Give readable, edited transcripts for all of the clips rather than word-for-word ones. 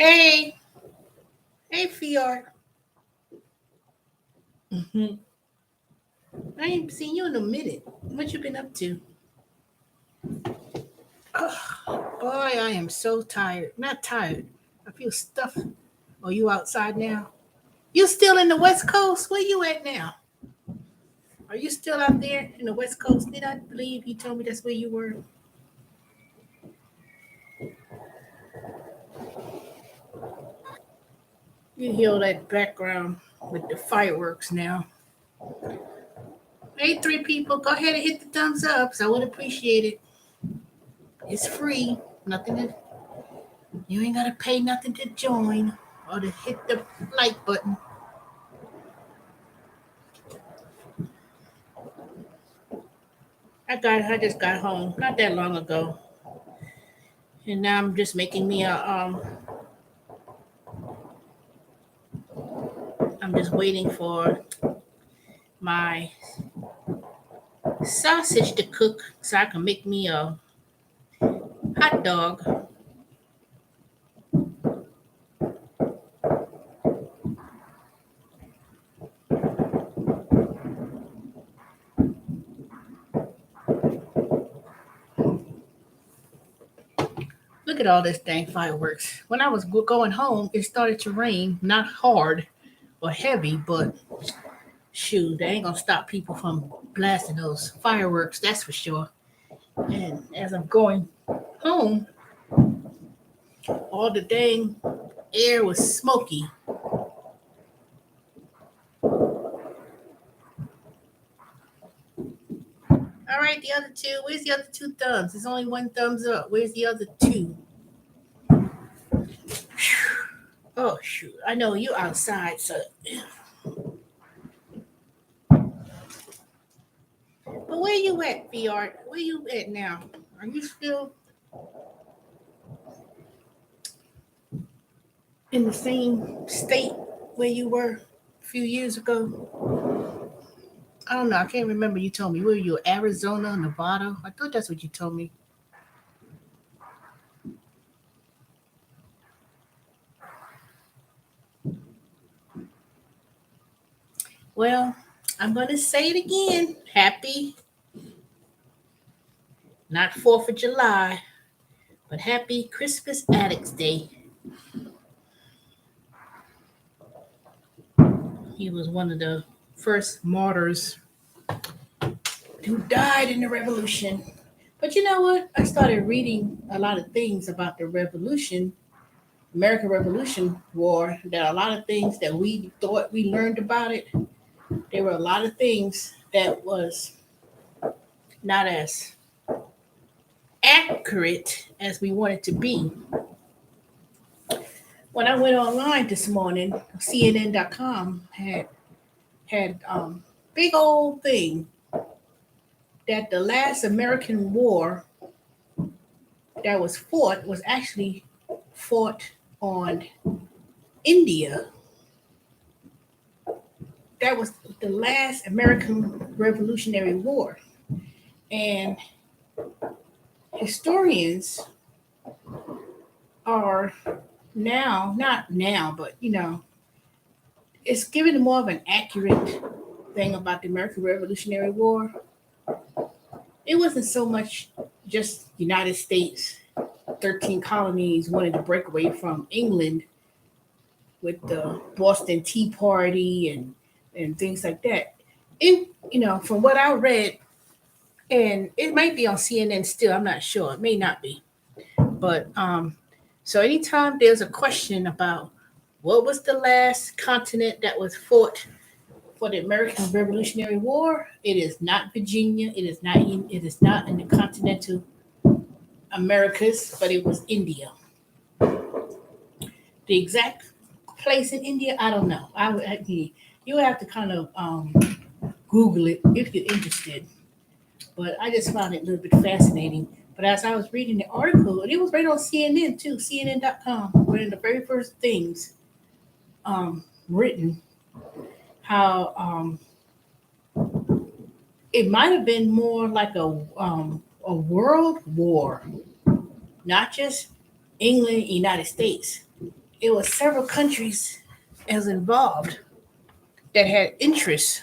Hey, hey, Fior. I ain't seen you in a minute. What you been up to? Boy, I am so tired. Not tired. I feel stuffed. Are you outside now? You still in the West Coast? Where you at now? Are you still out there in the West Coast? Did I believe you told me that's where you were? You hear that background with the fireworks now. Hey, three people, go ahead and hit the thumbs ups. I would appreciate it. It's free. Nothing to, you ain't gotta pay nothing to join or to hit the like button. I just got home not that long ago, and now I'm just making me a I'm just waiting for my sausage to cook so I can make me a hot dog. Look at all this dang fireworks. When I was going home, it started to rain, not hard or heavy, but shoot, they ain't gonna stop people from blasting those fireworks, that's for sure. And as I'm going home, all the dang air was smoky. All right, the other two. Where's the other two thumbs? There's only one thumbs up. Where's the other two? Oh shoot! I know you outside, so. But where you at, VR? Where you at now? Are you still in the same state where you were a few years ago? I don't know. I can't remember. You told me where you? Arizona, Nevada. I thought that's what you told me. Well, I'm gonna say it again. Happy, not Fourth of July, but happy Crispus Attucks Day. He was one of the first martyrs who died in the revolution. But you know what? I started reading a lot of things about the revolution, American Revolution War, that a lot of things that we thought we learned about it, there were a lot of things that was not as accurate as we wanted to be. When I went online this morning, CNN.com had big old thing that the last American war that was fought was actually fought on India. That was the last American Revolutionary War. And historians are now, not now, but it's given more of an accurate thing about the American Revolutionary War. It wasn't so much just United States, 13 colonies wanted to break away from England with the Boston Tea Party and things like that. From what I read, and it might be on CNN still, I'm not sure. It may not be. But so anytime there's a question about what was the last continent that was fought for the American Revolutionary War, it is not Virginia. It is not in the continental Americas, but it was India. The exact place in India, I don't know. You have to kind of Google it if you're interested. But I just found it a little bit fascinating. But as I was reading the article, and it was right on CNN too, CNN.com, one of the very first things written, how it might have been more like a world war, not just England, United States. it was several countries as involved that had interests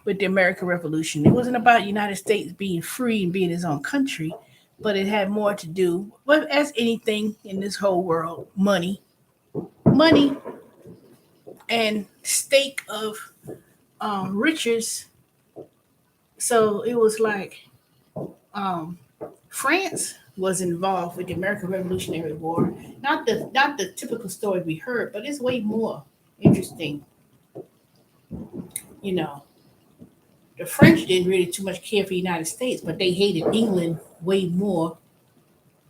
with the American Revolution. It wasn't about the United States being free and being its own country, but it had more to do with, as anything in this whole world, money, and stake of riches. So it was like um, France was involved with the American Revolutionary War. Not the typical story we heard, but it's way more interesting. You know, the French didn't really too much care for the United States, but they hated England way more.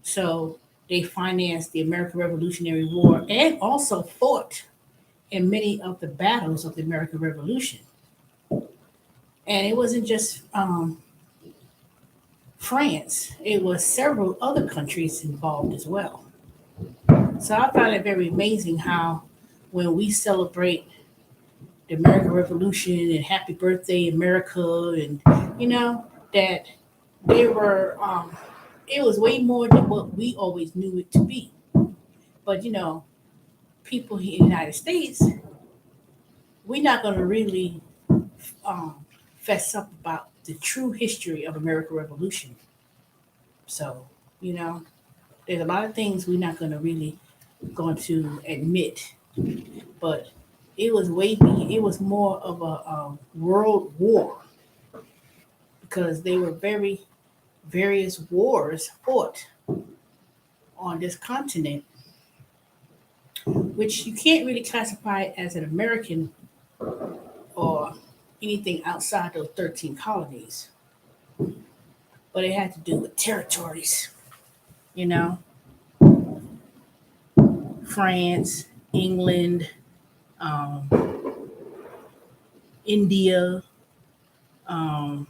So they financed the American Revolutionary War and also fought in many of the battles of the American Revolution. And it wasn't just France; it was several other countries involved as well. So I find it very amazing how when we celebrate the American Revolution and Happy Birthday America, and that they were it was way more than what we always knew it to be. But people here in the United States, we're not going to really um, fess up about the true history of American Revolution. So you know, there's a lot of things we're not going to really going to admit, but it was way big. It was more of a world war because they were very various wars fought on this continent, which you can't really classify as an American or anything outside those 13 colonies. But it had to do with territories, you know, France, England, um, India, um,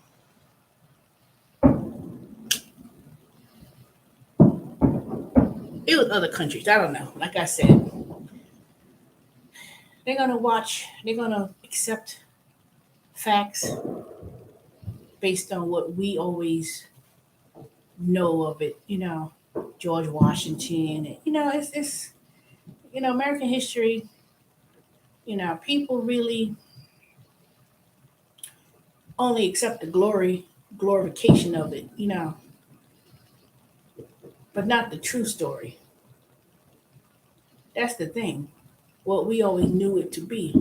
it was other countries. I don't know. Like I said, they're gonna accept facts based on what we always know of it, George Washington, it's American history, people really only accept the glorification of it, but not the true story. That's the thing. What we always knew it to be.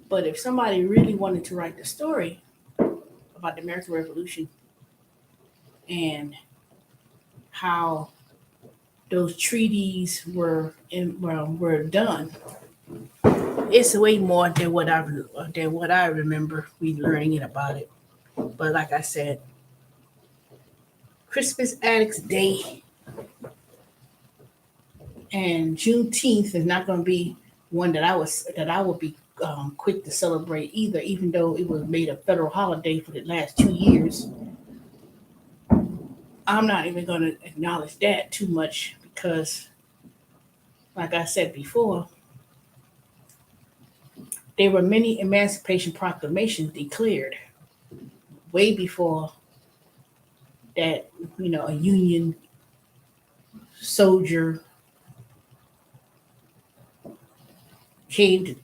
But if somebody really wanted to write the story about the American Revolution and how those treaties were done, it's way more than what I remember we learning it about it. But like I said, Crispus Attucks Day and Juneteenth is not going to be one that I would be quick to celebrate either. Even though it was made a federal holiday for the last 2 years, I'm not even going to acknowledge that too much because, like I said before, there were many Emancipation Proclamations declared way before that. A Union soldier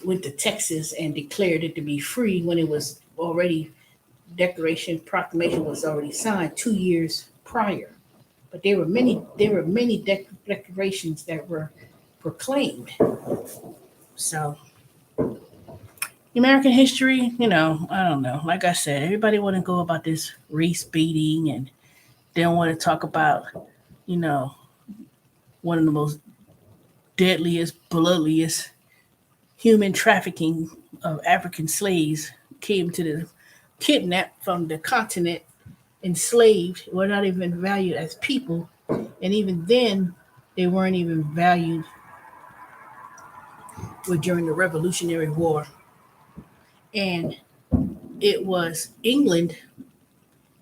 went to Texas and declared it to be free when it was already Declaration Proclamation was already signed 2 years prior. But there were many declarations that were proclaimed. So American history, I don't know. Like I said, everybody want to go about this race baiting, and they don't want to talk about, you know, one of the most deadliest, bloodiest human trafficking of African slaves came to the kidnapped from the continent, enslaved, were not even valued as people. And even then, they weren't even valued during the Revolutionary War. And it was England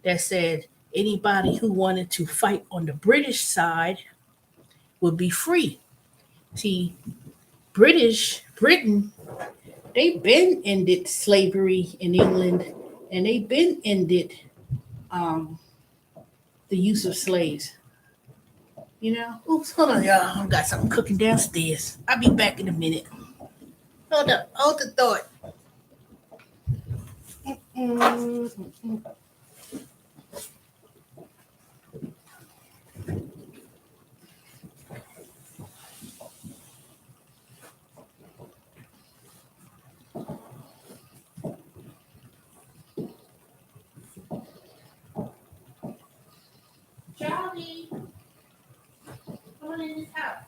that said anybody who wanted to fight on the British side would be free. See, Britain, they've been ended slavery in England, and they've been ended um, the use of slaves. Oops, hold on, y'all. I got something cooking downstairs. I'll be back in a minute. Hold up, hold the thought. Mm-mm. Charlie, come on in this house.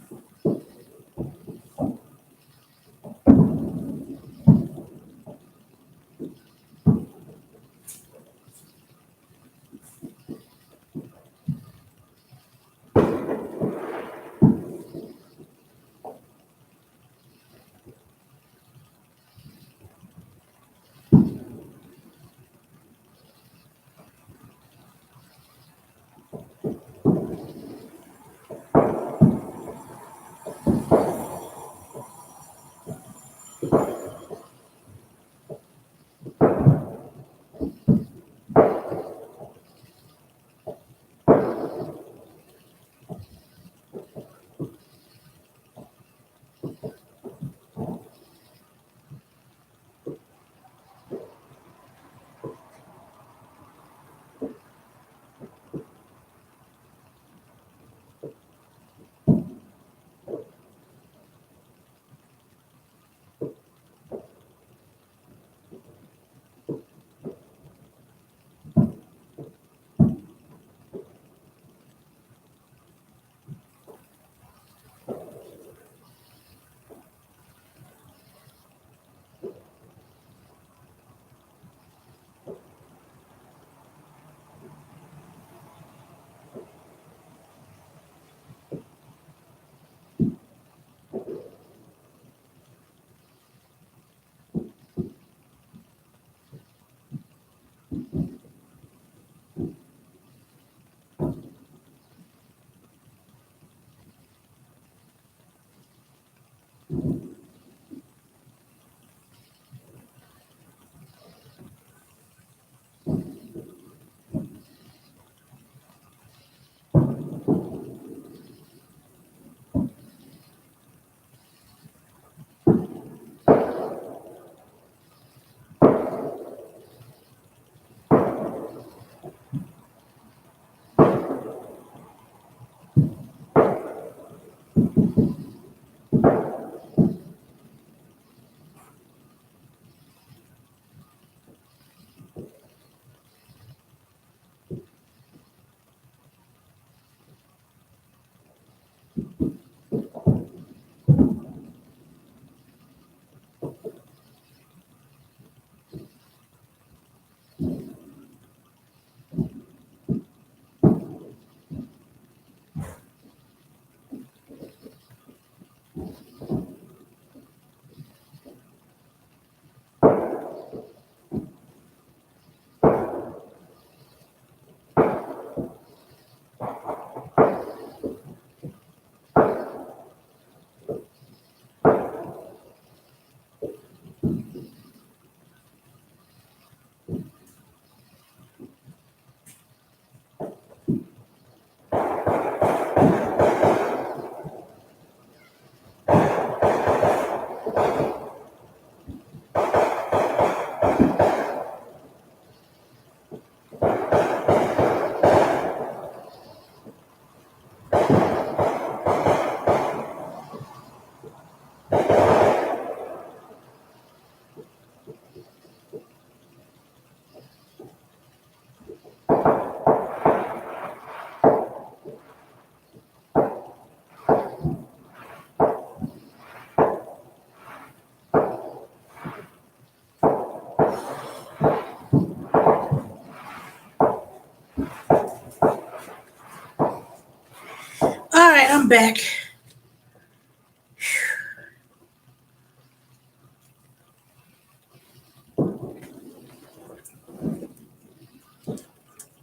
All right, I'm back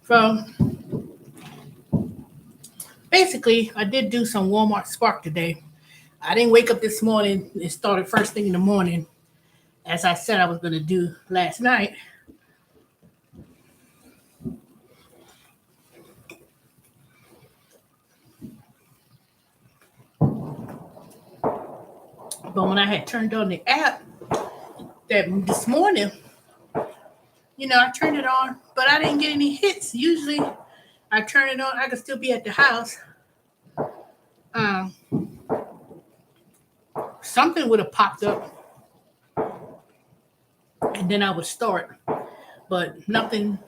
from basically. I did do some Walmart Spark today. I didn't wake up this morning and started first thing in the morning, as I said I was going to do last night. But when I had turned on the app that this morning, I turned it on, but I didn't get any hits. Usually I turn it on, I could still be at the house. Um, Something would have popped up and then I would start. But nothing,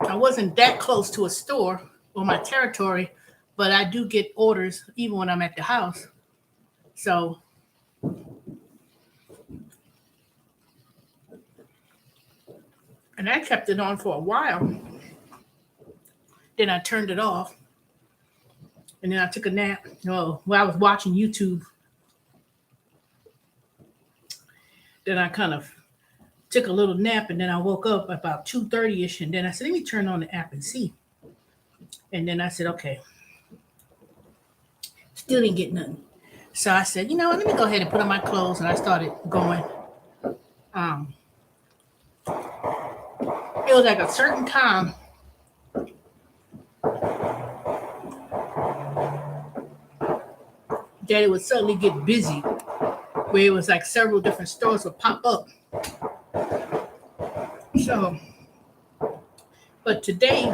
I wasn't that close to a store or my territory, but I do get orders even when I'm at the house. So, and I kept it on for a while. Then I turned it off. And then I took a nap. While I was watching YouTube. Then I kind of took a little nap, and then I woke up about 2:30ish, and then I said, let me turn on the app and see. And then I said, okay. Still didn't get nothing. So I said, let me go ahead and put on my clothes, and I started going. It was like a certain time that it would suddenly get busy, where it was like several different stores would pop up. So, but today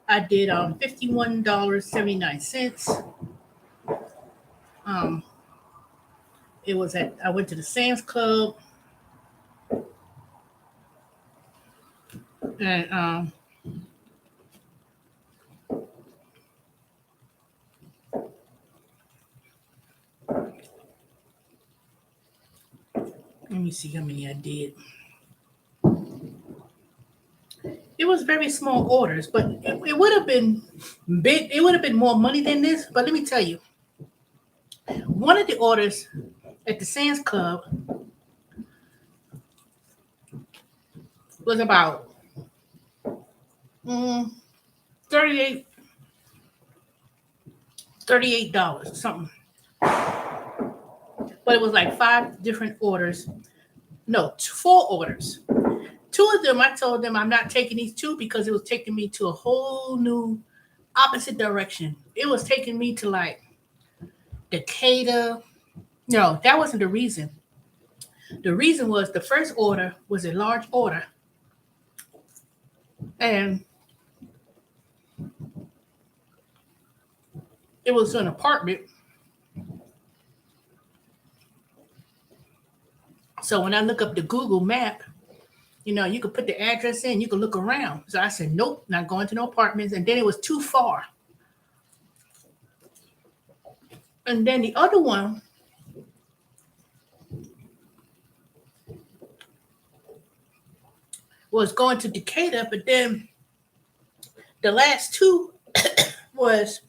I did $51.79. It was I went to the Sam's Club, and let me see how many I did. It was very small orders, but it would have been big. It would have been more money than this. But let me tell you, one of the orders at the Sam's Club was about $38 something. But it was like 5 different orders. No, 4 orders. 2 of them, I told them I'm not taking these 2 because it was taking me to a whole new opposite direction. It was taking me to like Decatur. No, that wasn't the reason. The reason was the first order was a large order. And it was an apartment. So when I look up the Google map, you could put the address in, you could look around. So I said, nope, not going to no apartments. And then it was too far. And then the other one was going to Decatur, but then the last 2 was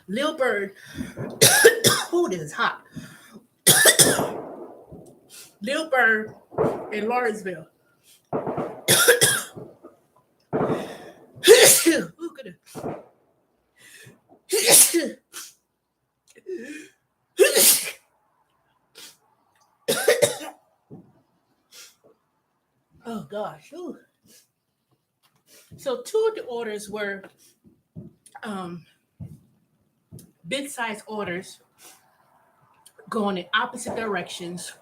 Lil Bird. Oh, this is hot. Lil Bird in Lawrenceville. Ooh, goodness. Oh gosh. Ooh. So 2 of the orders were big size orders going in opposite directions.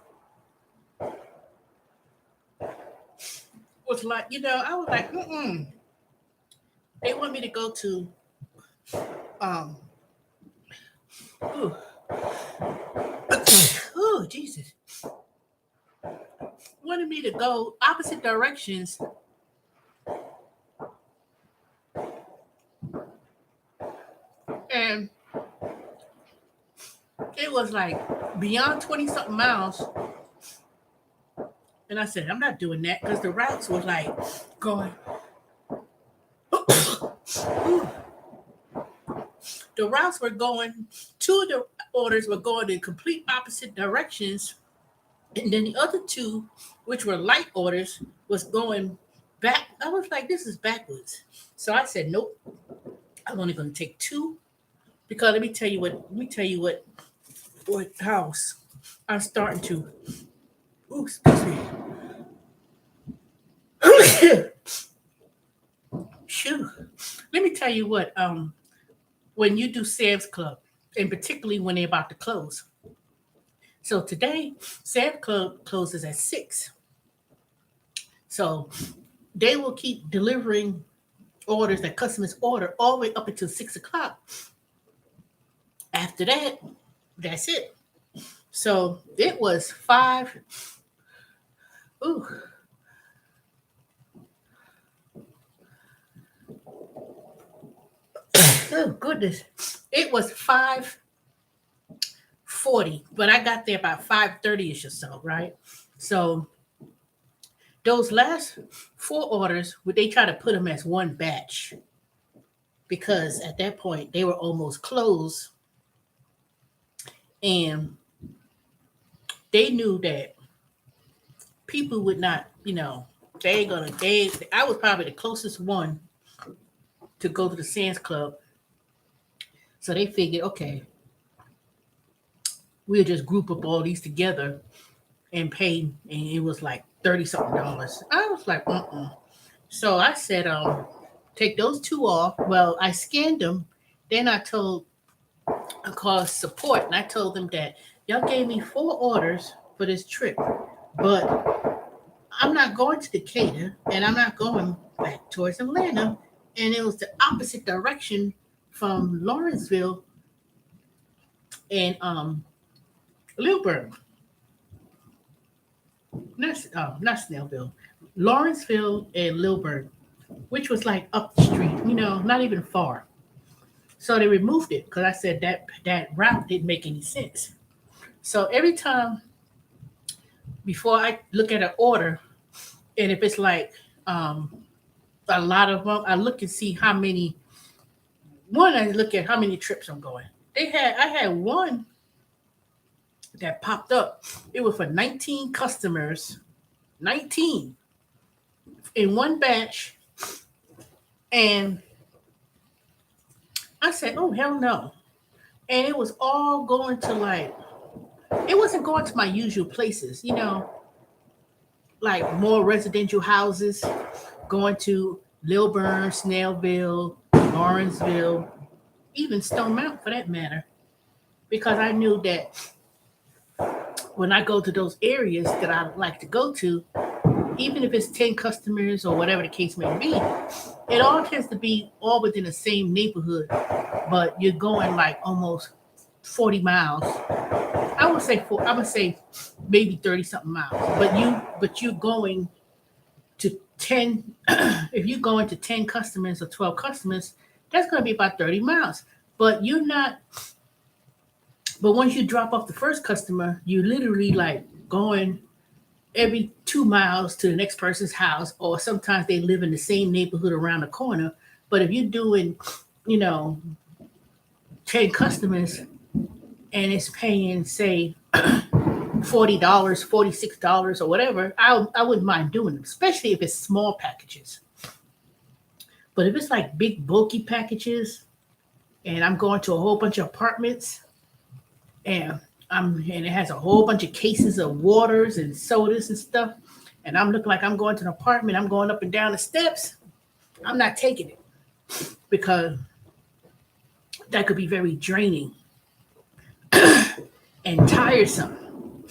Was like, I was like, They want me to go to oh Jesus. Wanted me to go opposite directions. And it was like beyond 20 something miles. And I said, I'm not doing that because the routes was like going. The routes were going, 2 of the orders were going in complete opposite directions. And then the other 2, which were light orders, was going back. I was like, this is backwards. So I said, nope, I'm only going to take 2 because let me tell you what house I'm starting to. Ooh, excuse me. Shoot. Let me tell you what, when you do Sam's Club, and particularly when they're about to close. So today, Sam's Club closes at 6. So they will keep delivering orders that customers order all the way up until 6 o'clock. After that, that's it. So it was five. Ooh, oh goodness. It was 5:40, but I got there about 5:30ish or so, right? So those last four orders, would they try to put them as one batch because at that point they were almost closed, and they knew that people would not, they ain't gonna. They, I was probably the closest one to go to the Sands Club, so they figured, okay, we'll just group up all these together and pay, and it was like 30 something dollars. I was like, So I said, take those two off. Well, I scanned them. Then I called support, and I told them that y'all gave me 4 orders for this trip, but I'm not going to Decatur, and I'm not going back towards Atlanta. And it was the opposite direction from Lawrenceville and Lilburn. Not Snellville, Lawrenceville and Lilburn, which was like up the street, not even far. So they removed it because I said that route didn't make any sense. So every time before I look at an order, and if it's like a lot of them, I look and see how many. One, I look at how many trips I'm going. I had one that popped up. It was for 19 customers, 19 in one batch, and I said, "Oh hell no!" And it was all going to like, it wasn't going to my usual places, like more residential houses, going to Lilburn, Snellville, Lawrenceville, even Stone Mountain for that matter, because I knew that when I go to those areas that I like to go to, even if it's 10 customers or whatever the case may be, it all tends to be all within the same neighborhood, but you're going like almost 40 miles. I would say maybe 30 something miles. But you're going to 10 if you go into 10 customers or 12 customers, that's going to be about 30 miles. But you're not but once you drop off the first customer, you literally like going every 2 miles to the next person's house, or sometimes they live in the same neighborhood around the corner. But if you're doing, you know, 10 customers and it's paying, say, $40, $46 or whatever, I wouldn't mind doing them, especially if it's small packages. But if it's like big, bulky packages and I'm going to a whole bunch of apartments and and it has a whole bunch of cases of waters and sodas and stuff, and I'm looking like I'm going to an apartment, I'm going up and down the steps, I'm not taking it because that could be very draining and tiresome.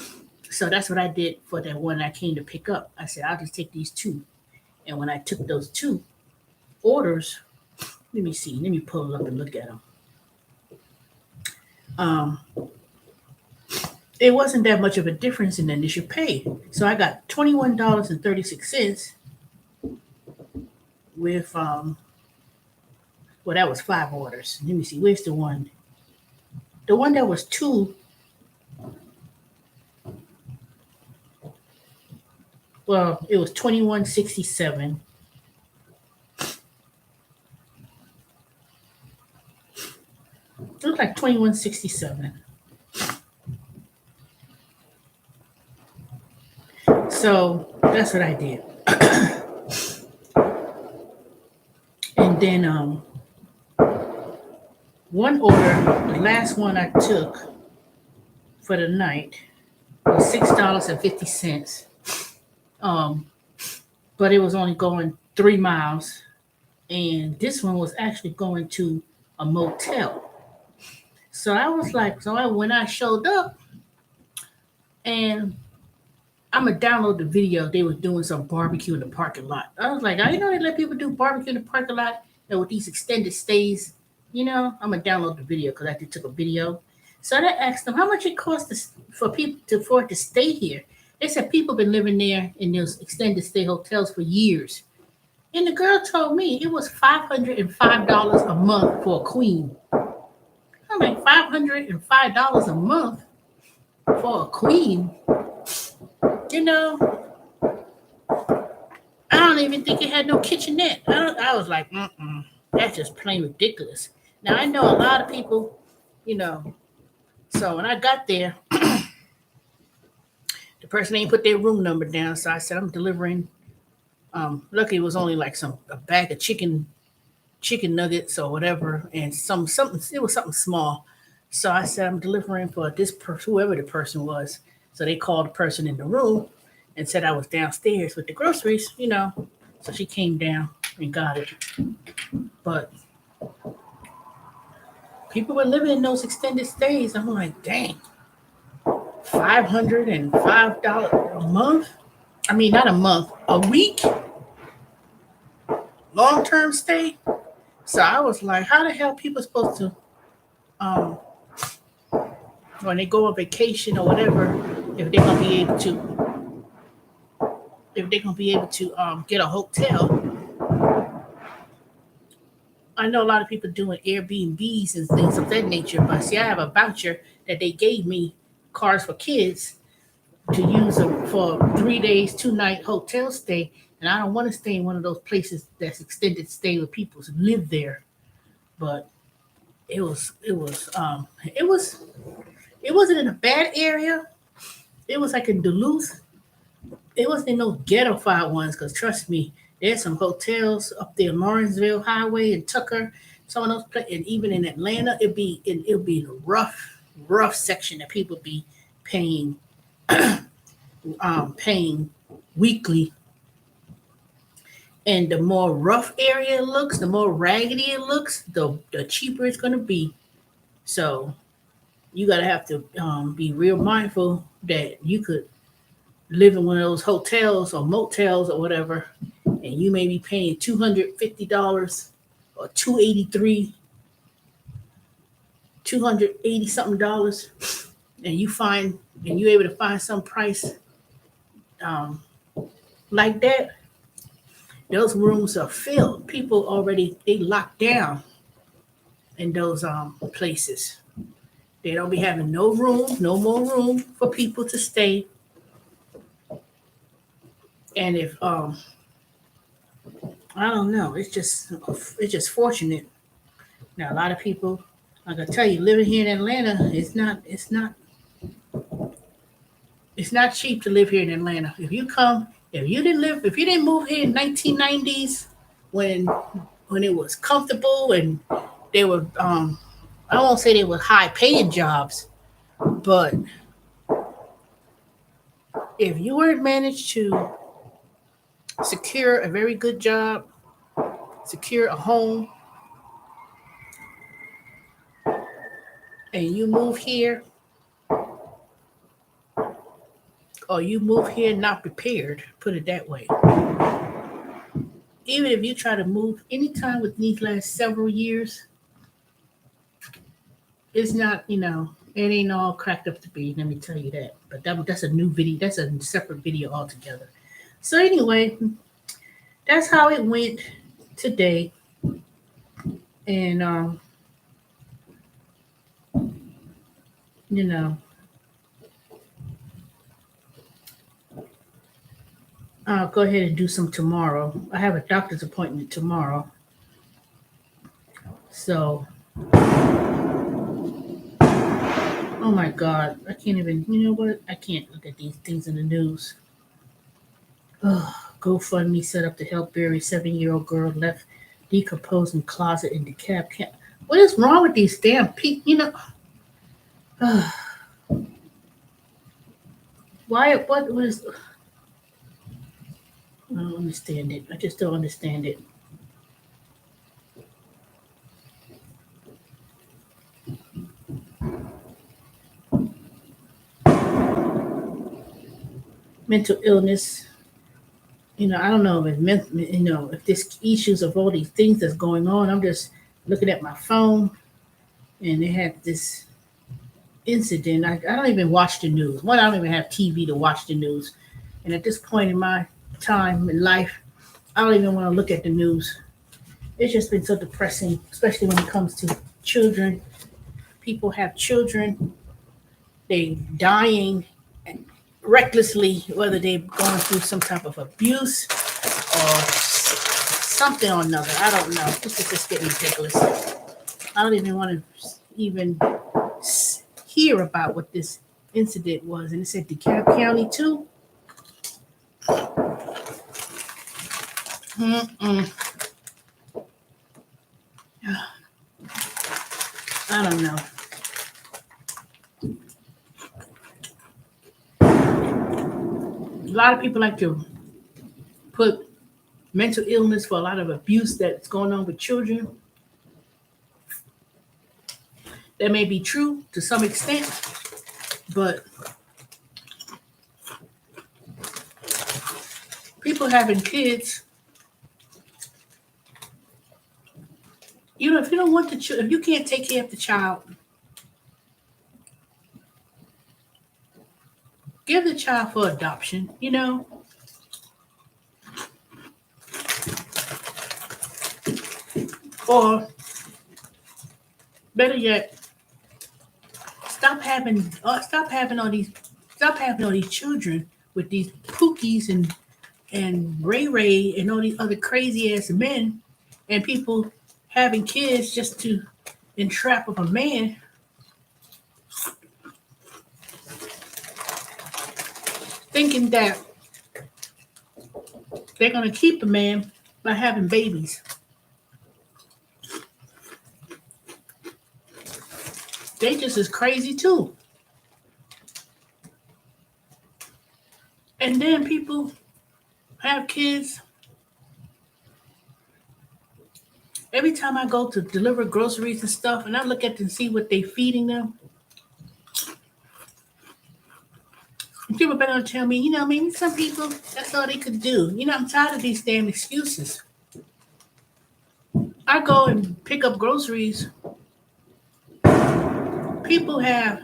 So that's what I did for that one I came to pick up. I said, I'll just take these two. And when I took those two orders, let me see, let me pull it up and look at them. It wasn't that much of a difference in the initial pay. So I got $21.36 with well, that was 5 orders. Let me see, where's the one? The one that was 2. Well, it was 21.67. It looked like 21.67. So that's what I did. And then one order, the last one I took for the night was $6.50. But it was only going 3 miles. And this one was actually going to a motel. So I was like, when I showed up, and I'm gonna download the video. They was doing some barbecue in the parking lot. I was like, I didn't know they let people do barbecue in the parking lot. And with these extended stays, I'm gonna download the video because I just took a video. So I asked them how much it costs for people for it to stay here. They said people been living there in those extended stay hotels for years. And the girl told me it was $505 a month for a queen. I'm like, $505 a month for a queen. You know, I don't even think it had no kitchenette. I was like, that's just plain ridiculous. Now I know a lot of people, you know. So when I got there, the person ain't put their room number down. So I said I'm delivering. Luckily it was only like a bag of chicken nuggets or whatever, and something. It was something small. So I said I'm delivering for this person, whoever the person was. So they called the person in the room and said I was downstairs with the groceries. So she came down and got it. But people were living in those extended stays. I'm like, dang, $505 a month. I mean, not a month, a week, long term stay. So I was like, how the hell people supposed to, um, when they go on vacation or whatever, if they're gonna be able to, if they're gonna be able to get a hotel. I know a lot of people doing Airbnbs and things of that nature, but see, I have a voucher that they gave me, cars for kids, to use for 3 days, 2 night hotel stay, and I don't want to stay in one of those places that's extended stay where people live there. But it wasn't in a bad area. It was like in Duluth. It wasn't in those ghettofied ones, because trust me, there's some hotels up there, Lawrenceville Highway and Tucker, some of those places, and even in Atlanta, it'd be in a rough section that people be paying paying weekly. And the more rough area it looks, the more raggedy it looks, the cheaper it's gonna be. So you gotta have to be real mindful that you could live in one of those hotels or motels or whatever, and you may be paying $250 or 283, 280 something dollars, and you're able to find some price um, like that. Those rooms are filled. People already they locked down in those places. They don't be having no more room for people to stay. And if I don't know, it's just fortunate. Now a lot of people, like I tell you, living here in Atlanta, it's not cheap to live here in Atlanta. If you didn't move here in 1990s when it was comfortable and they were I won't say they were high paying jobs, but if you weren't managed to secure a very good job, secure a home, and you move here, or you move here not prepared, put it that way. Even if you try to move anytime within these last several years, it's not, it ain't all cracked up to be, let me tell you that. But that's a new video, that's a separate video altogether. So anyway, that's how it went today. And you know, I'll go ahead and do some tomorrow. I have a doctor's appointment tomorrow. So oh my God, I can't even, you know what? I can't look at these things in the news. Ugh, GoFundMe set up to help bury 7-year-old girl left decomposing closet in DeKalb. What is wrong with these damn people? Why? What was? I don't understand it. I just don't understand it. mental illness. I don't know if it's if this issues of all these things that's going on. I'm just looking at my phone, and they had this incident. I don't even watch the news. One, I don't even have TV to watch the news. And at this point in my time in life, I don't even want to look at the news. It's just been so depressing, especially when it comes to children. People have children, they dying recklessly, whether they're going through some type of abuse or something or another. I don't know. This is just getting ridiculous. I don't even want to even hear about what this incident was. And it said DeKalb County too. Mm-mm. I don't know. A lot of people like to put mental illness for a lot of abuse that's going on with children. That may be true to some extent, but people having kids, if you don't want if you can't take care of the child, give the child for adoption, or better yet, stop having all these children with these pookies and Ray Ray and all these other crazy ass men and people having kids just to entrap of a man. Thinking that they're going to keep a man by having babies. They just as crazy too. And then people have kids. Every time I go to deliver groceries and stuff, and I look at them and see what they're feeding them, people better tell me, maybe some people, that's all they could do. I'm tired of these damn excuses. I go and pick up groceries. People have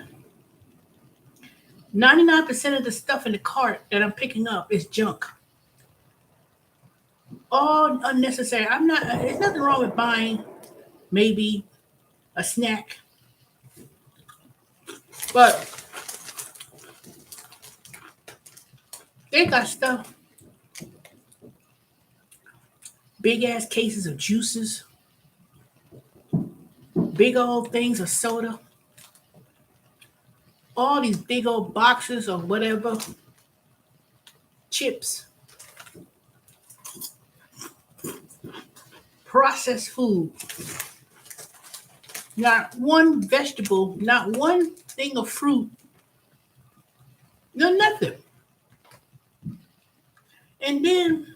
99% of the stuff in the cart that I'm picking up is junk. All unnecessary. There's nothing wrong with buying maybe a snack. But they got stuff. Big ass cases of juices. Big old things of soda. All these big old boxes of whatever. Chips. Processed food. Not one vegetable, not one thing of fruit. No, nothing. And then,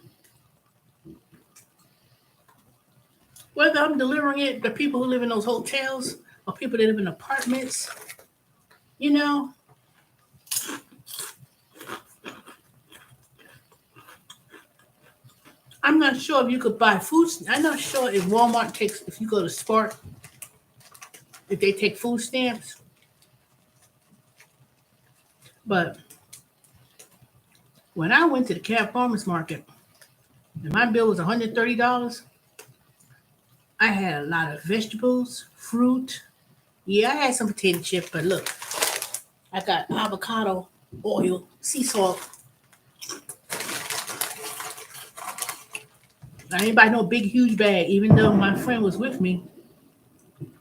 whether I'm delivering it to people who live in those hotels or people that live in apartments, I'm not sure if you could buy food. I'm not sure if Walmart if you go to Spark, if they take food stamps. But when I went to the Cab Farmers Market and my bill was $130, I had a lot of vegetables, fruit. Yeah, I had some potato chips, but look, I got avocado oil, sea salt. I ain't buy no big, huge bag, even though my friend was with me.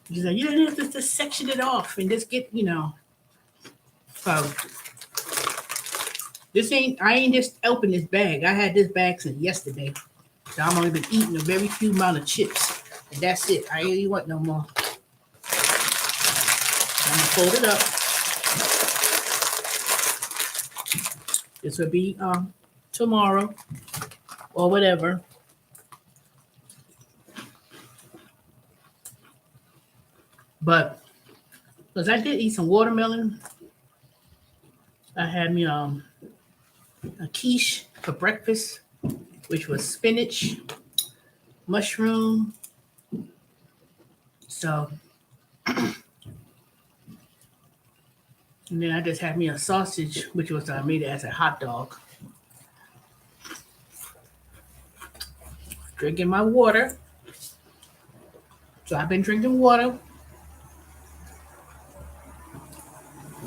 She's like, you don't have to just section it off and just get, I ain't just opened this bag. I had this bag since yesterday. So I'm only been eating a very few amount of chips. And that's it. I ain't want no more. I'm gonna fold it up. This will be tomorrow or whatever. But because I did eat some watermelon, I had me a quiche for breakfast, which was spinach, mushroom. So, and then I just had me a sausage, which was I made it as a hot dog. Drinking my water. So I've been drinking water.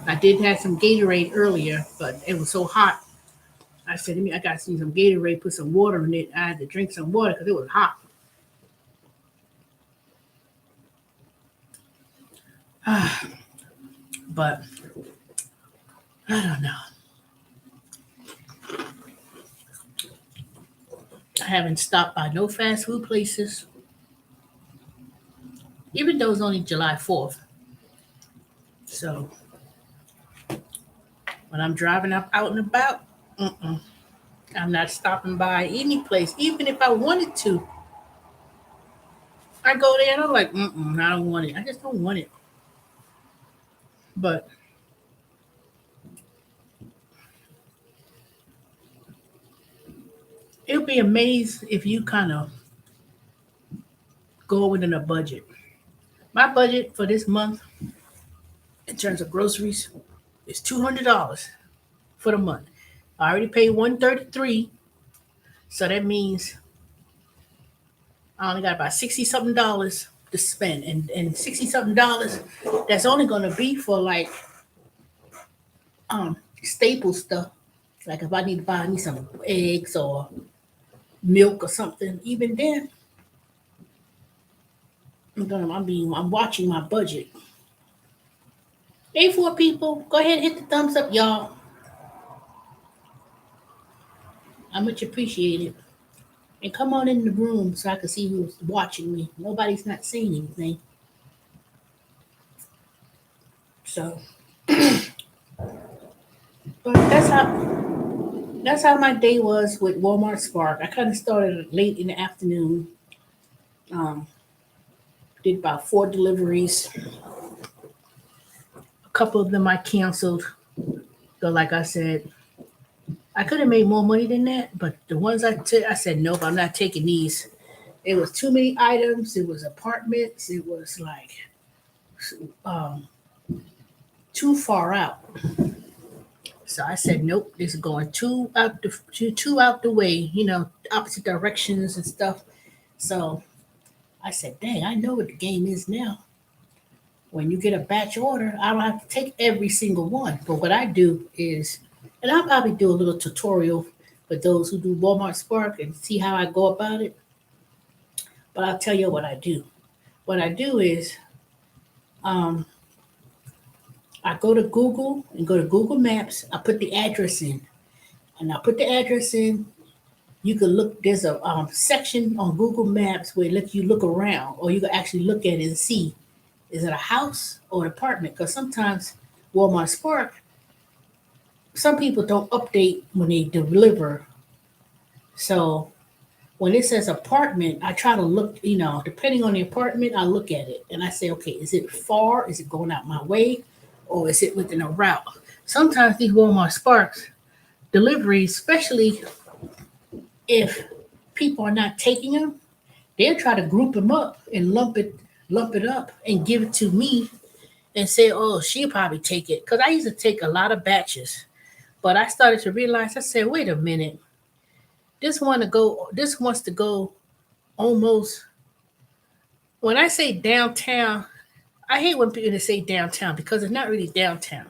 I did have some Gatorade earlier, but it was so hot. I said, I got to see some Gatorade, put some water in it. I had to drink some water because it was hot. But I don't know. I haven't stopped by no fast food places, even though it's only July 4th. So when I'm driving up out and about, I'm not stopping by any place, even if I wanted to. I go there and I'm like, I don't want it. I just don't want it. But it'll be amazed if you kind of go within a budget. My budget for this month, in terms of groceries, is $200 for the month. I already paid $133, so that means I only got about 60 something dollars to spend, and 60 something dollars that's only going to be for like staple stuff. Like if I need to buy me some eggs or milk or something, even then I'm watching my budget. A4 people, go ahead and hit the thumbs up, y'all. I much appreciate it. And come on in the room so I can see who's watching me. Nobody's not saying anything. So, but that's how my day was with Walmart Spark. I kind of started late in the afternoon. Um, did about 4 deliveries. A couple of them I canceled. So, like I said, I could have made more money than that, but the ones I took, I said nope. I'm not taking these. It was too many items. It was apartments. It was like um, too far out. So I said, nope, this is going too out the way, opposite directions and stuff. So I said, dang, I know what the game is now. When you get a batch order, I don't have to take every single one. But what I do is, and I'll probably do a little tutorial for those who do Walmart Spark and see how I go about it. But I'll tell you what I do. What I do is um, I go to Google and go to Google Maps. I put the address in. And I put the address in. You can look, there's a section on Google Maps where it lets you look around, or you can actually look at it and see, is it a house or an apartment? Because sometimes Walmart Spark, some people don't update when they deliver. So when it says apartment, I try to look, depending on the apartment, I look at it and I say, okay, is it far? Is it going out my way? Or is it within a route? Sometimes these Walmart Sparks deliveries, especially if people are not taking them, they'll try to group them up and lump it up and give it to me and say, oh, she'll probably take it. Because I used to take a lot of batches. But I started to realize, I said, wait a minute. This wants to go almost, when I say downtown, I hate when people say downtown because it's not really downtown.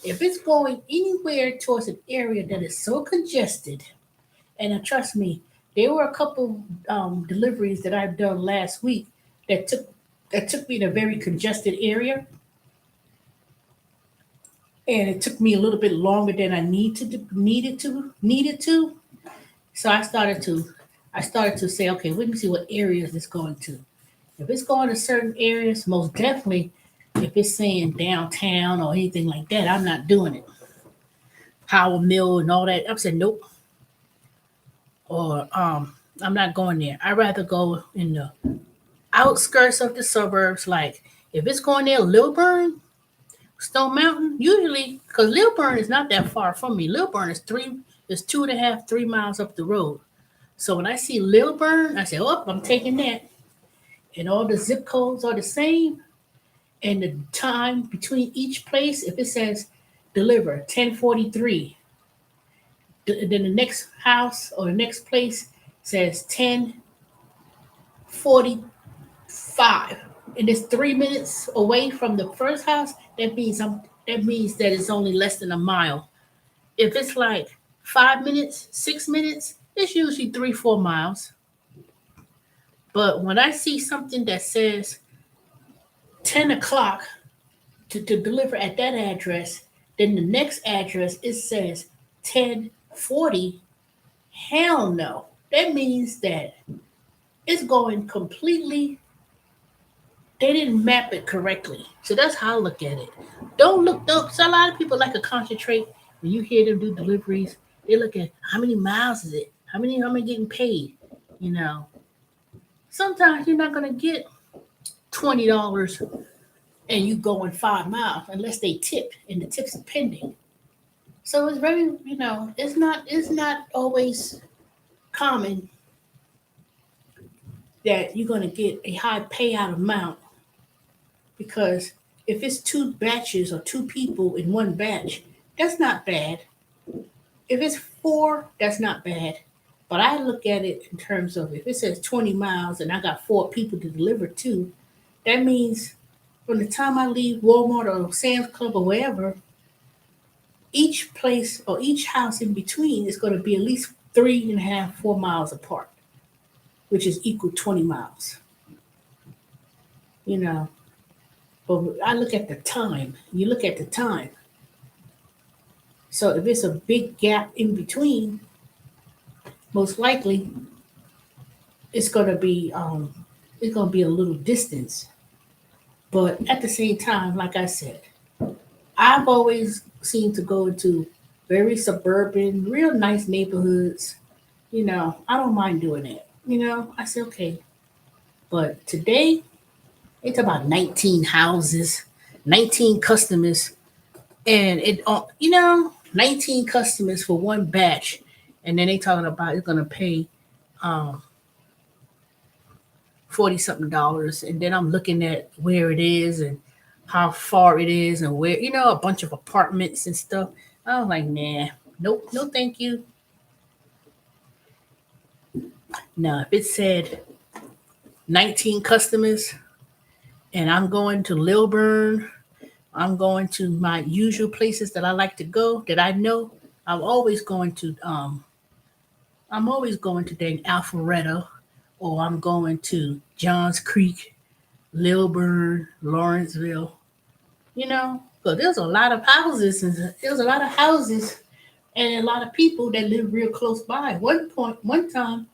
If it's going anywhere towards an area that is so congested, and trust me, there were a couple deliveries that I've done last week that took me in a very congested area, and it took me a little bit longer than I needed to. So I started to say, okay, let me see what areas it's going to. If it's going to certain areas, most definitely, if it's saying downtown or anything like that, I'm not doing it. Howard Mill and all that. I'm saying nope. Or I'm not going there. I'd rather go in the outskirts of the suburbs. Like if it's going there, Lilburn, Stone Mountain, usually because Lilburn is not that far from me. Lilburn is It's 2.5, 3 miles up the road. So when I see Lilburn, I say, oh, I'm taking that. And all the zip codes are the same. And the time between each place, if it says deliver 10:43, then the next house or the next place says 10:45, and it's 3 minutes away from the first house. That means that it's only less than a mile. If it's like 5 minutes, 6 minutes, it's usually 3, 4 miles. But when I see something that says 10 o'clock to deliver at that address, then the next address it says 10:40. Hell no. That means that it's going completely. They didn't map it correctly. So that's how I look at it. Don't look. Don't. So a lot of people like to concentrate when you hear them do deliveries. They look at how many miles is it? How many am I getting paid? You know. Sometimes you're not gonna get $20 and you going 5 miles unless they tip, and the tips are pending. So it's very, it's not always common that you're going to get a high payout amount, because if it's two batches or two people in one batch, that's not bad. If it's four, that's not bad. But I look at it in terms of, if it says 20 miles and I got four people to deliver to, that means from the time I leave Walmart or Sam's Club or wherever, each place or each house in between is going to be at least 3.5, 4 miles apart, which is equal 20 miles. You know, but I look at the time. You look at the time. So if it's a big gap in between, most likely it's going to be a little distance. But at the same time, like I said, I've always seemed to go into very suburban, real nice neighborhoods. I don't mind doing that. I say, okay. But today, it's about 19 houses, 19 customers, and 19 customers for one batch. And then they talking about it's going to pay 40 something dollars. And then I'm looking at where it is and how far it is and where, a bunch of apartments and stuff. I was like, nah, nope, no, thank you. Now, if it said 19 customers and I'm going to Lilburn, I'm going to my usual places that I like to go that I know, I'm always going to dang Alpharetta, or I'm going to Johns Creek, Lilburn, Lawrenceville. But there's a lot of houses, and there's a lot of houses and a lot of people that live real close by. One time,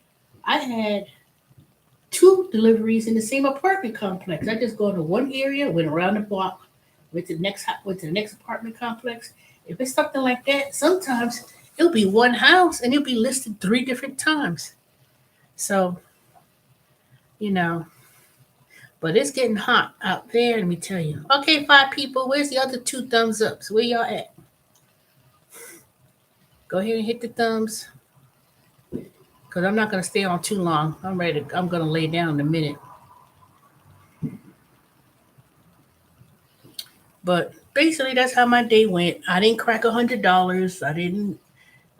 I had two deliveries in the same apartment complex. I just go to one area, went around the block, went to the next apartment complex. If it's something like that, sometimes it'll be one house and it'll be listed 3 different times. So, you know, but it's getting hot out there, let me tell you. Okay, 5 people, where's the other 2 thumbs ups? Where y'all at? Go ahead and hit the thumbs, because I'm not going to stay on too long. I'm going to lay down in a minute. But basically, that's how my day went. I didn't crack $100.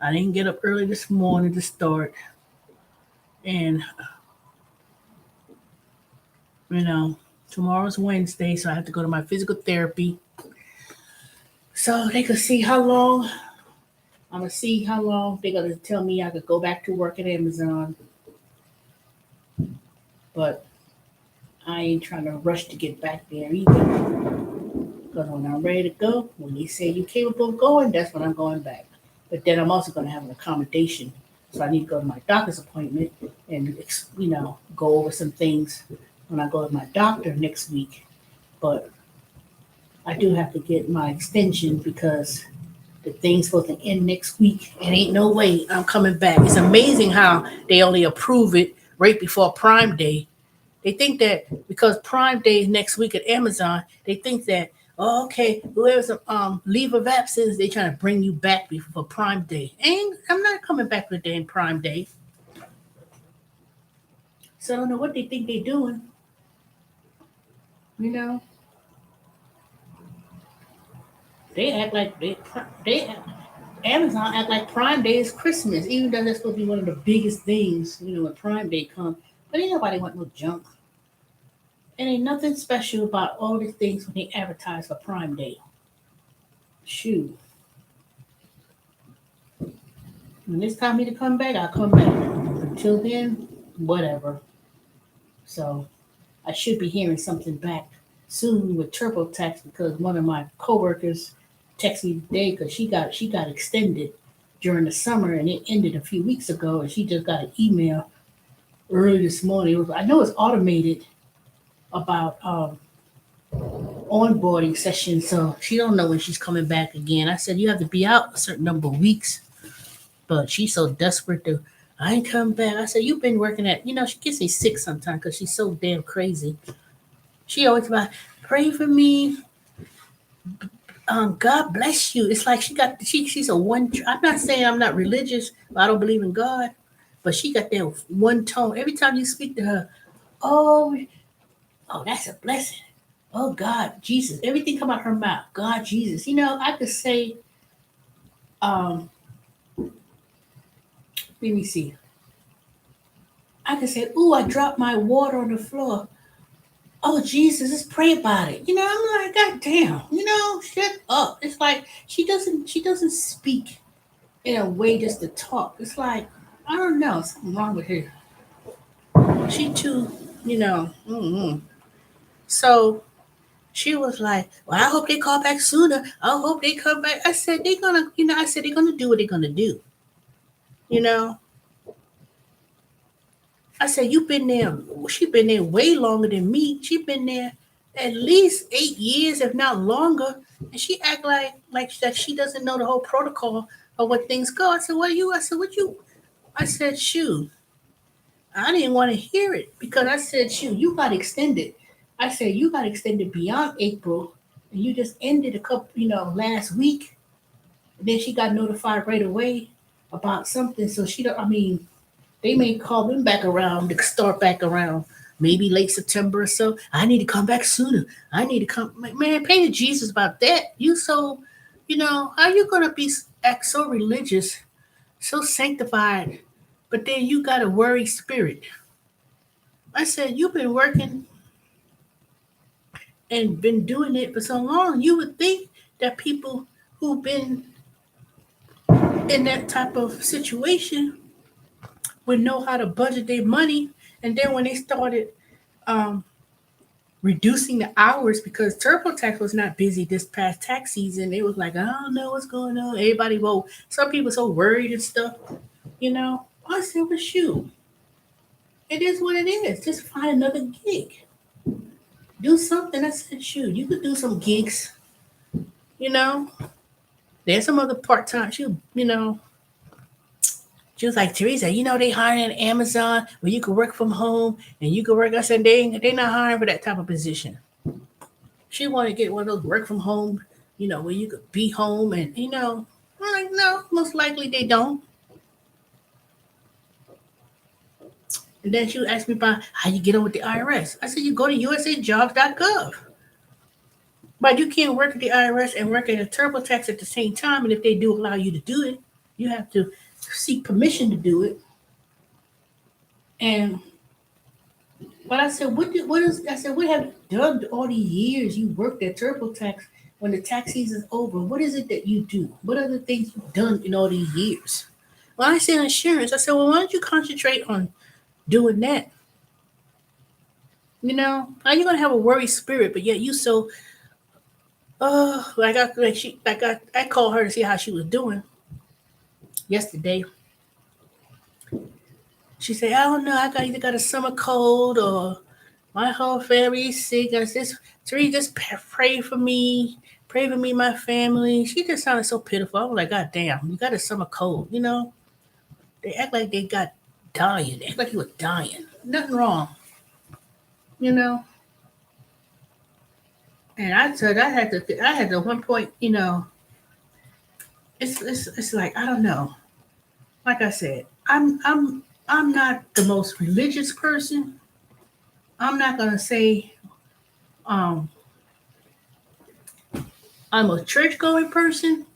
I didn't get up early this morning to start. And, tomorrow's Wednesday, so I have to go to my physical therapy. So they could see how long. I'm going to see how long they're going to tell me I could go back to work at Amazon. But I ain't trying to rush to get back there either. Because when I'm ready to go, when they say you're capable of going, that's when I'm going back. But then I'm also going to have an accommodation. So I need to go to my doctor's appointment and, go over some things when I go to my doctor next week. But I do have to get my extension because the thing's supposed to end next week. And ain't no way I'm coming back. It's amazing how they only approve it right before Prime Day. They think that because Prime Day is next week at Amazon, they think that, Oh, okay, whoever's leave of absence, they trying to bring you back before Prime Day. Ain't I'm not coming back for the damn Prime Day. So I don't know what they think they're doing. You know, they act like they Amazon act like Prime Day is Christmas, even though that's supposed to be one of the biggest things. When Prime Day comes, but ain't nobody want no junk. And ain't nothing special about all these things when they advertise for Prime Day. Shoot, when it's time for me to come back, I'll come back. Until then, whatever. So I should be hearing something back soon with TurboTax because one of my coworkers texted me today because she got extended during the summer and it ended a few weeks ago and she just got an email early this morning. I know it's automated about onboarding session, so she don't know when she's coming back again. I said you have to be out a certain number of weeks, but she's so desperate to. I ain't come back. I said you've been working at. She gets me sick sometimes because she's so damn crazy. She always about pray for me. God bless you. It's like she's a one. I'm not saying I'm not religious. I don't believe in God, but she got that one tone. Every time you speak to her, oh, oh, that's a blessing. Oh God, Jesus. Everything come out her mouth. God, Jesus. I could say, um, let me see. I could say, ooh, I dropped my water on the floor. Oh Jesus, let's pray about it. I'm like, God damn, shut up. It's like she doesn't speak in a way just to talk. It's like, I don't know, something wrong with her. She too, mm-hmm. So she was like, well, I hope they call back sooner. I hope they come back. I said they're gonna do what they're gonna do. You know, I said you've been there. She been there way longer than me. She been there at least 8 years, if not longer. And she act like that she doesn't know the whole protocol of what things go. I said, what you? I said, what you? I said, shoot. I didn't want to hear it because I said, shoot, you got extended. I said, you got extended beyond April. And you just ended a couple, last week. And then she got notified right away about something. So she don't, I mean, they may call them back around to start back around maybe late September or so. I need to come back sooner. I need to come. Man, pay to Jesus about that. You so, how you going to be act so religious, so sanctified, but then you got a worry spirit? I said, you've been working and been doing it for so long. You would think that people who've been in that type of situation would know how to budget their money. And then when they started um, reducing the hours because TurboTax was not busy this past tax season, it was like, I don't know what's going on. Everybody, well, some people so worried and stuff. I said, well, shoot, it is what it is. Just find another gig. Do something. I said, shoot, you could do some gigs. You know, there's some other part time. She was like, Teresa, they hiring at Amazon where you can work from home and you can work. I said, they not hiring for that type of position. She wanted to get one of those work from home, where you could be home and, I'm like, no, most likely they don't. And then she asked me about how you get on with the IRS. I said, you go to usajobs.gov. But you can't work at the IRS and work at a TurboTax at the same time. And if they do allow you to do it, you have to seek permission to do it. And but I said, what have you done all these years you worked at TurboTax when the tax season's over? What is it that you do? What are the things you've done in all these years? Well, I said insurance. I said, well, why don't you concentrate on doing that? How you gonna have a worried spirit, but yet you so I called her to see how she was doing yesterday. She said, I don't know, I got either got a summer cold or my whole family's sick. I said, Three, just pray for me. Pray for me, my family. She just sounded so pitiful. I was like, God damn, you got a summer cold, They act like they got dying. They act like you were dying. Nothing wrong. You know? And I said I had to one point, it's like I don't know. Like I said, I'm not the most religious person. I'm not gonna say um I'm a church going person,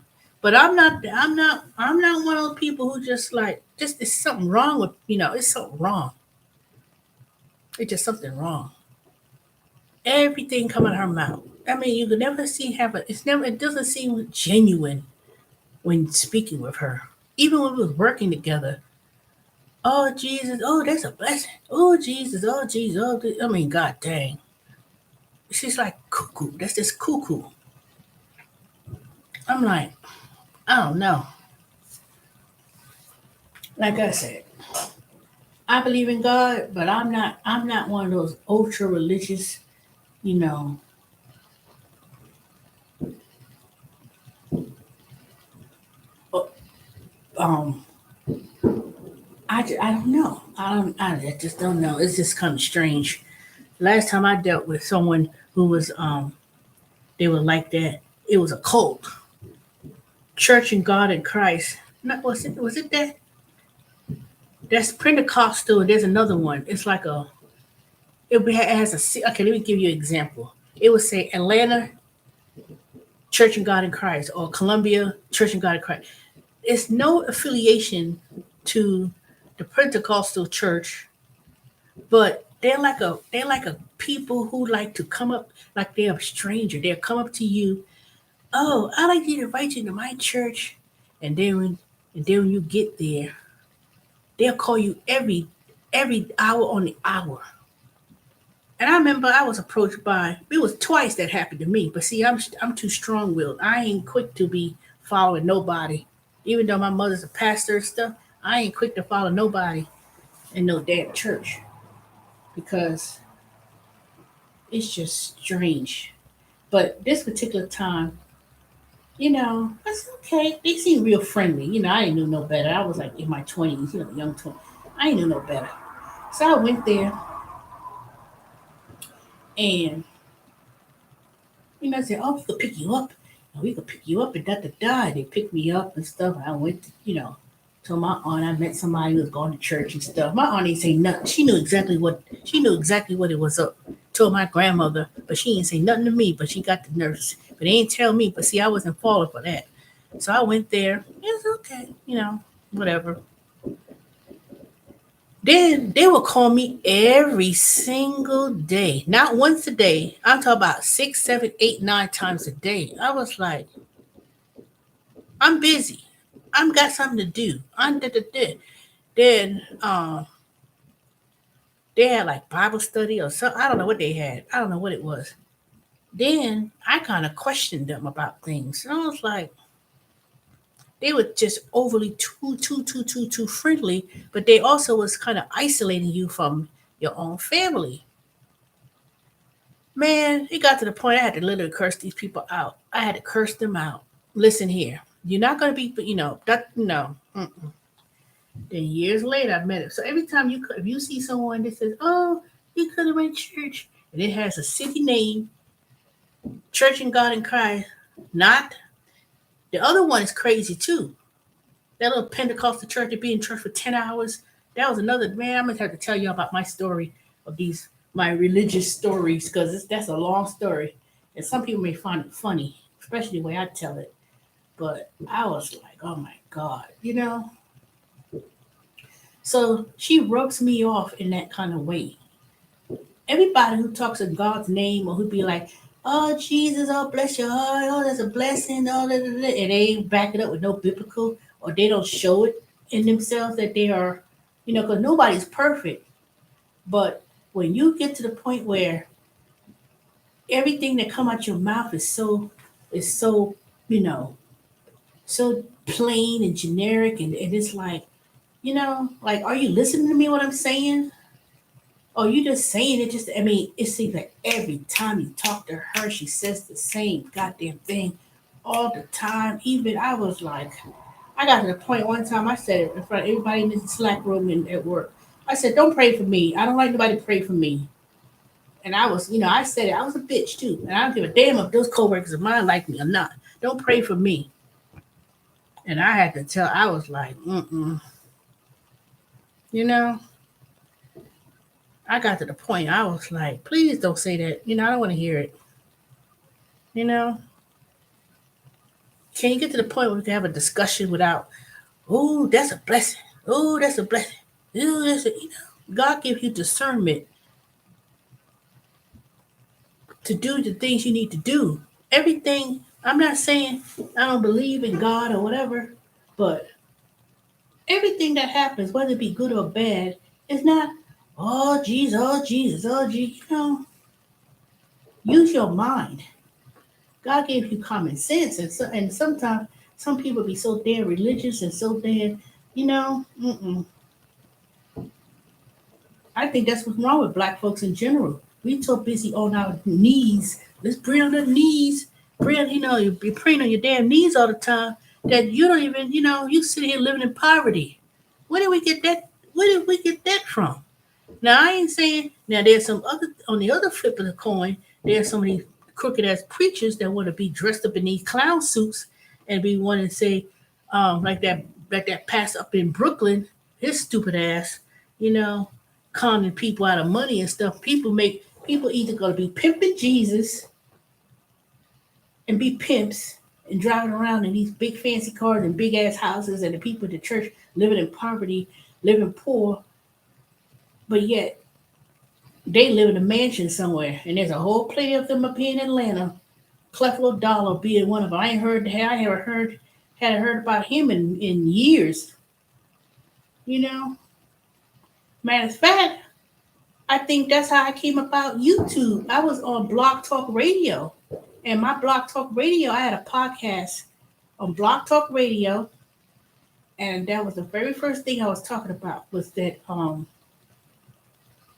but I'm not one of those people who just like just it's something wrong with it's something wrong. It's just something wrong. Everything come out of her mouth. I mean, you could never see have a. It's never. It doesn't seem genuine when speaking with her. Even when we was working together. Oh Jesus! Oh, that's a blessing. Oh Jesus! Oh Jesus! Oh, I mean, God dang. She's like cuckoo. That's just cuckoo. I'm like, I don't know. Like I said, I believe in God, but I'm not. I'm not one of those ultra religious. You know. uh, Um. I don't know. I just don't know. It's just kind of strange. Last time I dealt with someone who was they were like that. It was a cult. Church and God in Christ. Not was it that? That's Pentecostal and there's another one. It's like it has okay, let me give you an example. It would say Atlanta Church and God in Christ or Columbia Church and God in Christ. It's no affiliation to the Pentecostal church, but they're like a people who like to come up like they're a stranger. They'll come up to you. Oh, I like to invite you to my church, and then when you get there, they'll call you every hour on the hour. And I remember I was approached by it was twice that happened to me. But see, I'm too strong willed. I ain't quick to be following nobody. Even though my mother's a pastor and stuff, I ain't quick to follow nobody in no damn church because it's just strange. But this particular time, that's okay. They seem real friendly. I didn't know no better. I was like in my 20s, young 20. I didn't know no better. So I went there and, I said, oh, we could pick you up. We could pick you up and da da da. They picked me up and stuff. I went, to my aunt. I met somebody who was going to church and stuff. My aunt didn't say nothing. She knew exactly what it was up. Told my grandmother, but she didn't say nothing to me. But she got the nerves. But they didn't tell me. But see, I wasn't falling for that. So I went there. It was okay, whatever. Then they would call me every single day, not once a day. I'm talking about 6, 7, 8, 9 times a day. I was like, I'm busy. I'm got something to do. I'm da, da, da. Then they had like Bible study or something. I don't know what they had. I don't know what it was. Then I kind of questioned them about things. And I was like, they were just overly too friendly, but they also was kind of isolating you from your own family. Man, it got to the point I had to literally curse these people out. I had to curse them out. Listen here, you're not gonna be, that no. Mm-mm. Then years later, I met him. So every time if you see someone that says, "Oh, you could have went to church," and it has a city name, Church and God in Christ, not the other one is crazy too. That little Pentecostal church to be in church for 10 hours. That was another man. I'm gonna have to tell you about my story of these my religious stories because that's a long story, and some people may find it funny, especially the way I tell it. But I was like, oh my god, So she ropes me off in that kind of way. Everybody who talks in God's name or who be like, "Oh Jesus, oh bless your heart, oh that's a blessing," oh da, da, da, and they back it up with no biblical or they don't show it in themselves that they are, because nobody's perfect. But when you get to the point where everything that come out your mouth is so you know so plain and generic and it's like are you listening to me what I'm saying? Or you just saying it just I mean, it seems like every time you talk to her, she says the same goddamn thing all the time. Even I was like, I got to the point one time I said it in front of everybody in the Slack room and at work. I said, don't pray for me. I don't like nobody to pray for me. And I was, I said it, I was a bitch too. And I don't give a damn if those coworkers of mine like me or not. Don't pray for me. And I had to tell, I was like, you know, I got to the point, I was like, please don't say that. I don't want to hear it. You know, can you get to the point where we can have a discussion without, oh, that's a blessing. Oh, that's a blessing. Oh, God gives you discernment to do the things you need to do. Everything, I'm not saying I don't believe in God or whatever, but everything that happens, whether it be good or bad, is not, oh, Jesus, oh, Jesus, oh, Jesus. Use your mind. God gave you common sense. And sometimes some people be so damn religious and so damn, you know, mm-mm. I think that's what's wrong with black folks in general. We so busy on our knees. Let's pray on the knees. Pray, you're praying on your damn knees all the time that you don't even, you sit here living in poverty. Where did we get that? Where did we get that from? Now I ain't saying now there's some other on the other flip of the coin, there's some of these crooked ass preachers that want to be dressed up in these clown suits and be wanting to say, like that pastor up in Brooklyn, his stupid ass, you know, conning people out of money and stuff. People either gonna be pimping Jesus and be pimps and driving around in these big fancy cars and big ass houses, and the people at the church living in poverty, living poor, but yet they live in a mansion somewhere, and there's a whole play of them up here in Atlanta. Cleflo Dollar being one of them. I hadn't heard about him in years. You know, matter of fact, I think that's how I came about YouTube. I was on Blog Talk Radio, and my Blog Talk Radio, I had a podcast on Blog Talk Radio, and that was the very first thing I was talking about was that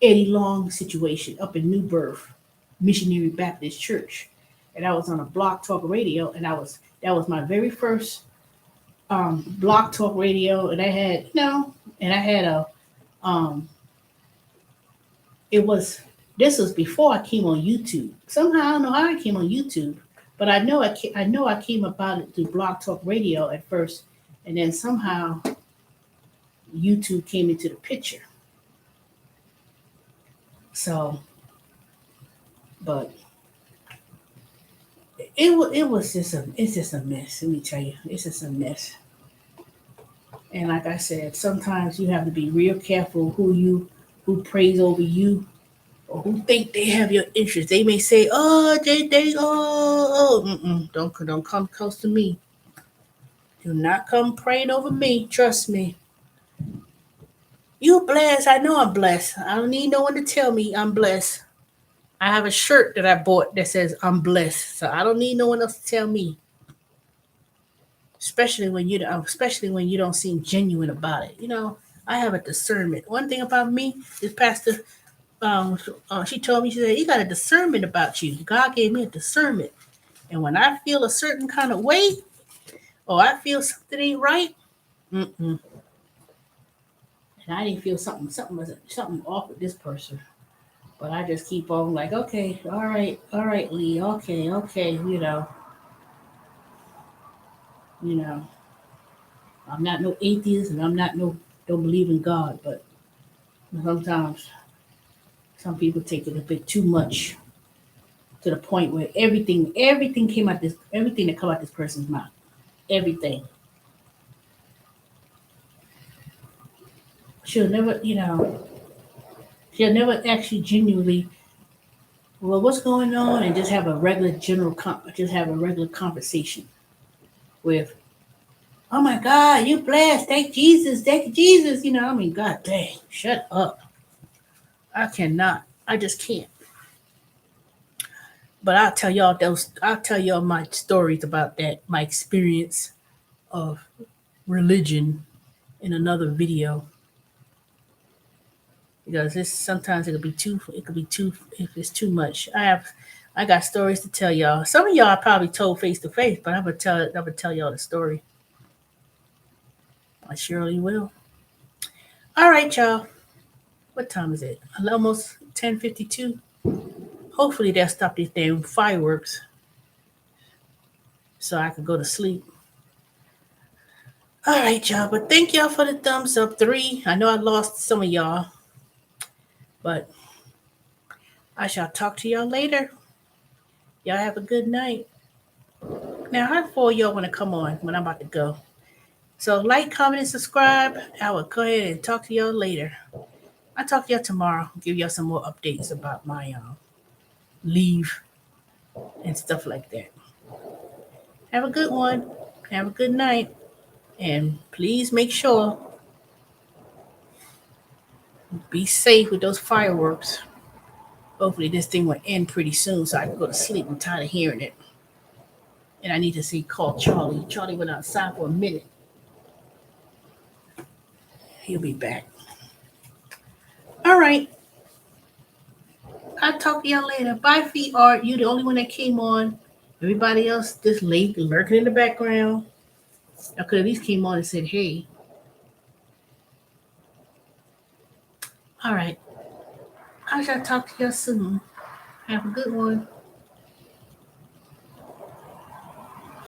Eddie Long situation up in New Birth Missionary Baptist Church, and I was on a Blog Talk Radio, and that was my very first Blog Talk Radio, and I had and I had a um, it was this was before I came on YouTube. Somehow I don't know how I came on YouTube, but I know I came about it through Blog Talk Radio at first, and then somehow YouTube came into the picture. So, but it's just a mess. Let me tell you, it's just a mess. And like I said, sometimes you have to be real careful who prays over you or who think they have your interest. They may say, "Oh, don't come close to me. Do not come praying over me. Trust me. You blessed. I know I'm blessed. I don't need no one to tell me I'm blessed. I have a shirt that I bought that says I'm blessed, so I don't need no one else to tell me. Especially when you don't seem genuine about it. I have a discernment. One thing about me, this pastor, she told me, she said, you got a discernment about you. God gave me a discernment, and when I feel a certain kind of way, or I feel something ain't right, and I didn't feel something off with this person. But I just keep on like, okay, all right, Lee, okay, you know, I'm not no atheist, and I'm not no don't believe in God, but sometimes some people take it a bit too much to the point where everything that come out this person's mouth, everything. She'll never, she'll never actually genuinely, well, what's going on, and just have a just have a regular conversation with, oh my God, you blessed. Thank Jesus. God dang, shut up. I cannot. I just can't. But I'll tell y'all my stories about that, my experience of religion in another video. Because sometimes it could be too, if it's too much. I got stories to tell y'all. Some of y'all I probably told face to face, but I'm gonna tell y'all the story. I surely will. All right, y'all. What time is it? Almost 10:52. Hopefully they'll stop these damn fireworks so I can go to sleep. All right, y'all. But thank y'all for the thumbs up 3. I know I lost some of y'all, but I shall talk to y'all later. Y'all have a good night. Now, how far y'all want to come on when I'm about to go? So like, comment, and subscribe. I will go ahead and talk to y'all later. I'll talk to y'all tomorrow. Give y'all some more updates about my leave and stuff like that. Have a good one. Have a good night. And please make sure be safe with those fireworks. Hopefully this thing will end pretty soon so I can go to sleep. I'm tired of hearing it. And I need to call Charlie. Charlie went outside for a minute. He'll be back. All right. I'll talk to y'all later. Bye, Feet Art. You the only one that came on. Everybody else just late, lurking in the background. I could at least came on and said, hey. All right. I shall talk to y'all soon. Have a good one.